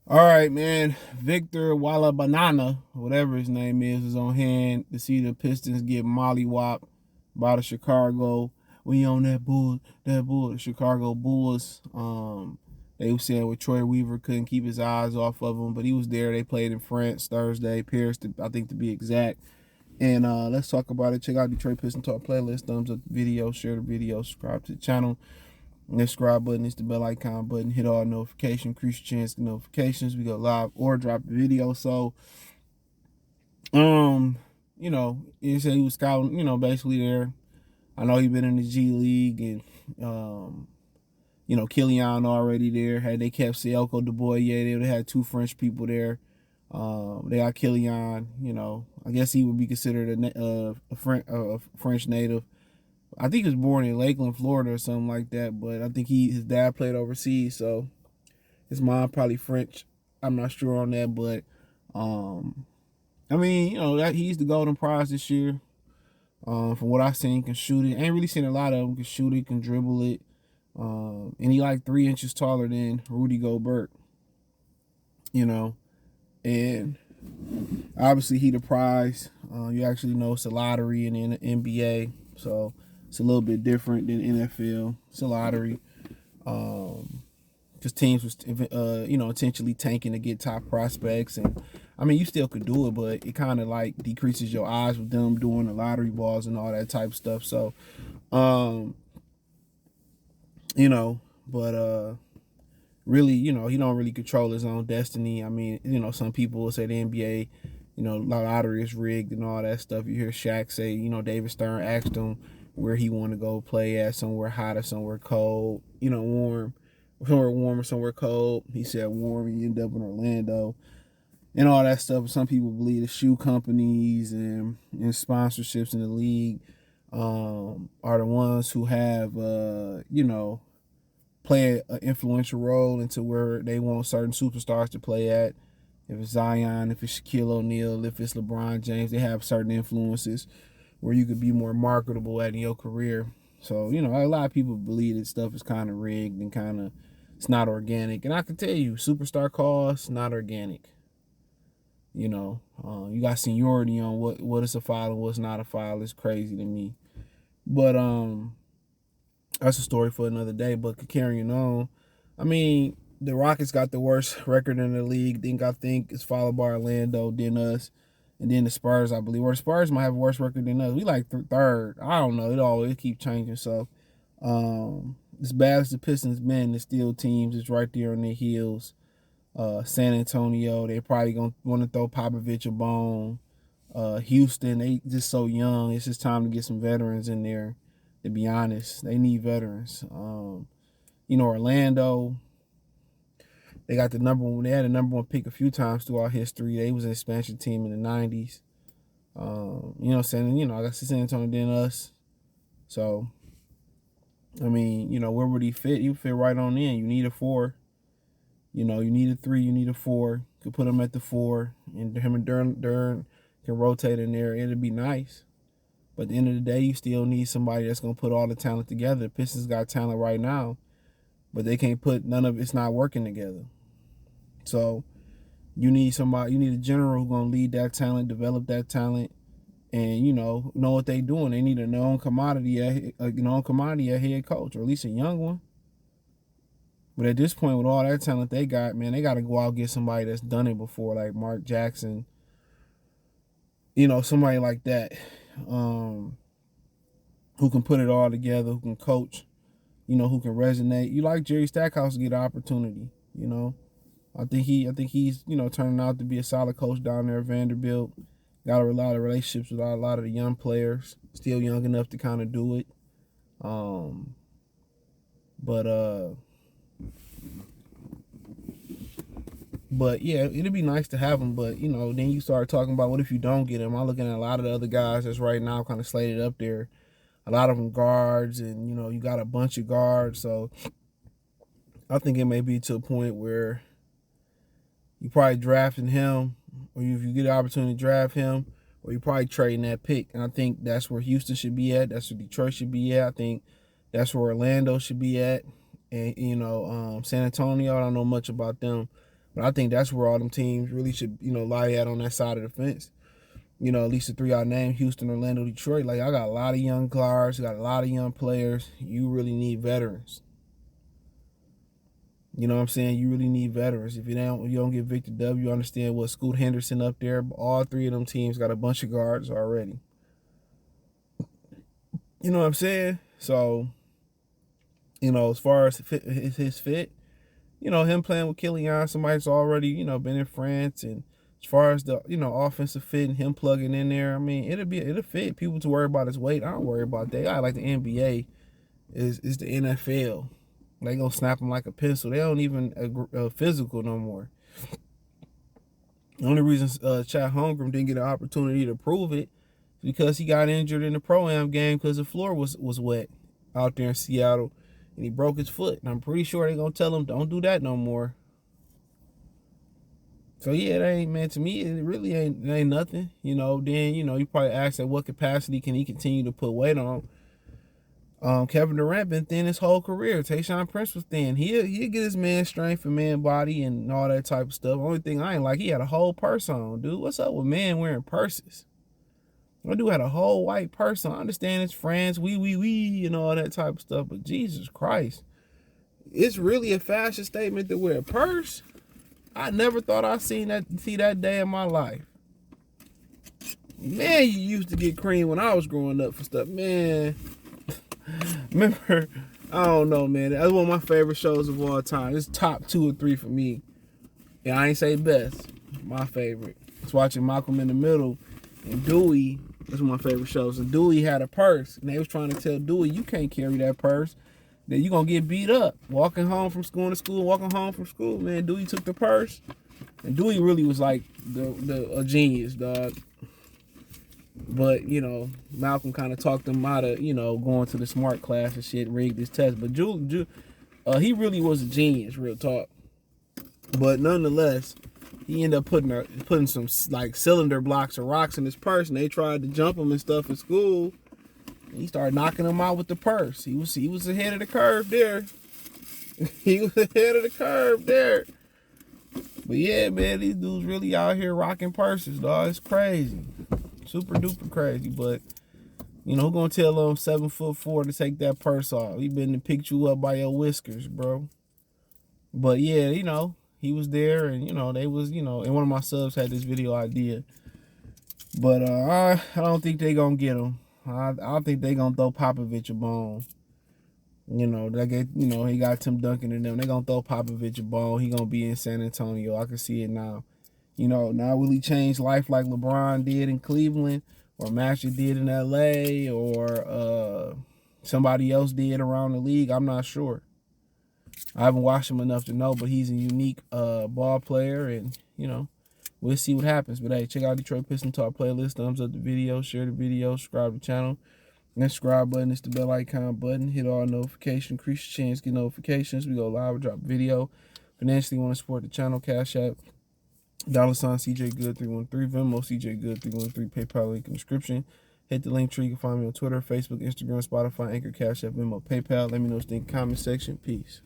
All right, man. Victor Walla Banana, whatever his name is on hand to see the Pistons get mollywopped by the Chicago. We on the Chicago Bulls. They were saying with Troy Weaver couldn't keep his eyes off of him, but he was there. They played in France Thursday, Paris, I think to be exact. And let's talk about it. Check out Detroit Pistons Talk playlist. Thumbs up the video, share the video, subscribe to the channel. And the subscribe button is the bell icon button. Hit all notifications, increase your chance of notifications. We go live or drop the video. So, um, he said he was scouting, basically there. I know he been in the G League and Killian already there. Had they kept Seoko Dubois, they would have had two French people there. They got Killian, I guess he would be considered a French native. I think he was born in Lakeland, Florida or something like that, but I think his dad played overseas, so his mom probably French. I'm not sure on that, but that he's the golden prize this year. From what I've seen, can shoot it. I ain't really seen a lot of them. Can shoot it, can dribble it. And he like 3 inches taller than Rudy Gobert. And obviously he the prize. You actually know it's a lottery in the NBA, so it's a little bit different than NFL. It's a lottery. Because teams was, intentionally tanking to get top prospects. And, you still could do it, but it kind of, like, decreases your odds with them doing the lottery balls and all that type of stuff. So, but really, he don't really control his own destiny. Some people will say the NBA, lottery is rigged and all that stuff. You hear Shaq say, David Stern asked him where he want to go play at, somewhere hot or somewhere cold, warm. Somewhere warm or somewhere cold. He said warm. He ended up in Orlando and all that stuff. Some people believe the shoe companies and sponsorships in the league are the ones who have, play an influential role into where they want certain superstars to play at. If it's Zion, if it's Shaquille O'Neal, if it's LeBron James, they have certain influences where you could be more marketable at in your career. So, a lot of people believe that stuff is kind of rigged and kind of, it's not organic. And I can tell you, superstar costs, not organic. You got seniority on what is a foul and what's not a foul. It's crazy to me. But that's a story for another day. But carrying on, the Rockets got the worst record in the league. I think it's followed by Orlando, then us, and then the Spurs, I believe. Or the Spurs might have a worse record than us. We like third. I don't know. It keeps changing. So, as bad as the Pistons been, the still teams is right there on their heels. San Antonio, they probably gonna want to throw Popovich a bone. Houston, they just so young. It's just time to get some veterans in there. To be honest, they need veterans. Orlando, they got the number one. They had a number one pick a few times throughout history. They was an expansion team in the '90s. I got San Antonio than us. So, where would he fit? He would fit right on in. You need a 4. You need a 3. You need a 4. You could put him at the 4, and him and Dern can rotate in there. It'd be nice. But at the end of the day, you still need somebody that's gonna put all the talent together. The Pistons got talent right now, but they can't put none of it's not working together. So you need somebody. You need a general who's gonna lead that talent, develop that talent, and know what they're doing. They need a known commodity, a head coach, or at least a young one. But at this point, with all that talent they got, man, they got to go out and get somebody that's done it before, like Mark Jackson. Somebody like that, who can put it all together, who can coach, who can resonate. You like Jerry Stackhouse to get an opportunity. I think he's turning out to be a solid coach down there at Vanderbilt. Got a lot of relationships with a lot of the young players. Still young enough to kind of do it. But yeah, it'd be nice to have him. But then you start talking about what if you don't get him. I'm looking at a lot of the other guys that's right now kind of slated up there. A lot of them guards, and you got a bunch of guards. So I think it may be to a point where you probably drafting him, or if you get the opportunity to draft him, or you probably trading that pick. And I think that's where Houston should be at. That's where Detroit should be at. I think that's where Orlando should be at. And San Antonio, I don't know much about them. But I think that's where all them teams really should, lie at on that side of the fence. At least the three I named, Houston, Orlando, Detroit. Like, I got a lot of young guards, got a lot of young players. You really need veterans. You know what I'm saying? You really need veterans. If you don't get Victor W, you understand what Scoot Henderson up there. All three of them teams got a bunch of guards already. You know what I'm saying? So, as far as his fit, him playing with Killian, somebody's already, been in France, and as far as the, offensive fit and him plugging in there, I mean, it'll fit. People to worry about his weight. I don't worry about that. I like the NBA is the NFL. They gonna snap him like a pencil. They don't even physical no more. The only reason Chad Holmgren didn't get an opportunity to prove it is because he got injured in the Pro-Am game because the floor was wet out there in Seattle, and he broke his foot. And I'm pretty sure they're gonna tell him, don't do that no more. So yeah, it ain't, man, to me, it really ain't nothing. Then, you probably ask at what capacity can he continue to put weight on. Kevin Durant been thin his whole career. Tayshaun Prince was thin. He'll get his man strength and man body and all that type of stuff. Only thing I ain't like, he had a whole purse on, dude. What's up with men wearing purses? My dude had a whole white purse on. I understand it's France, and all that type of stuff, but Jesus Christ. It's really a fashion statement to wear a purse? I never thought I'd see that day in my life. Man, you used to get cream when I was growing up for stuff. Man, remember, I don't know, man. That's one of my favorite shows of all time. It's top 2 or 3 for me. And I ain't say best. My favorite. It's watching Malcolm in the Middle and Dewey. That's one of my favorite shows. And Dewey had a purse. And they was trying to tell Dewey, you can't carry that purse. Then you gonna get beat up. Walking home from school, man. Dewey took the purse. And Dewey really was like a genius, dog. But, Malcolm kind of talked him out of, going to the smart class and shit, rigged his test. But he really was a genius, real talk. But nonetheless, he ended up putting some like cylinder blocks of rocks in his purse, and they tried to jump him and stuff in school. And he started knocking them out with the purse. He was ahead of the curve there. But yeah, man, these dudes really out here rocking purses, dog. It's crazy. Super duper crazy. But, who gonna tell them 7'4" to take that purse off? He been to pick you up by your whiskers, bro. But yeah, he was there, and, they was, and one of my subs had this video idea. But I don't think they gonna get him. I think they gonna throw Popovich a bone. He got Tim Duncan and them. They gonna throw Popovich a bone. He gonna be in San Antonio. I can see it now. Now will he change life like LeBron did in Cleveland, or Magic did in LA, or somebody else did around the league? I'm not sure. I haven't watched him enough to know, but he's a unique ball player, and we'll see what happens. But hey, check out Detroit Pistons Talk playlist. Thumbs up the video, share the video, subscribe to the channel. That subscribe button is the bell icon button. Hit all notifications, increase your chance to get notifications. We go live, we drop video. Financially want to support the channel, Cash App, $, CJ Good 313, Venmo, CJ Good 313, PayPal link in the description. Hit the link tree. You can find me on Twitter, Facebook, Instagram, Spotify, Anchor, Cash App, Venmo, PayPal. Let me know what you think in the comment section. Peace.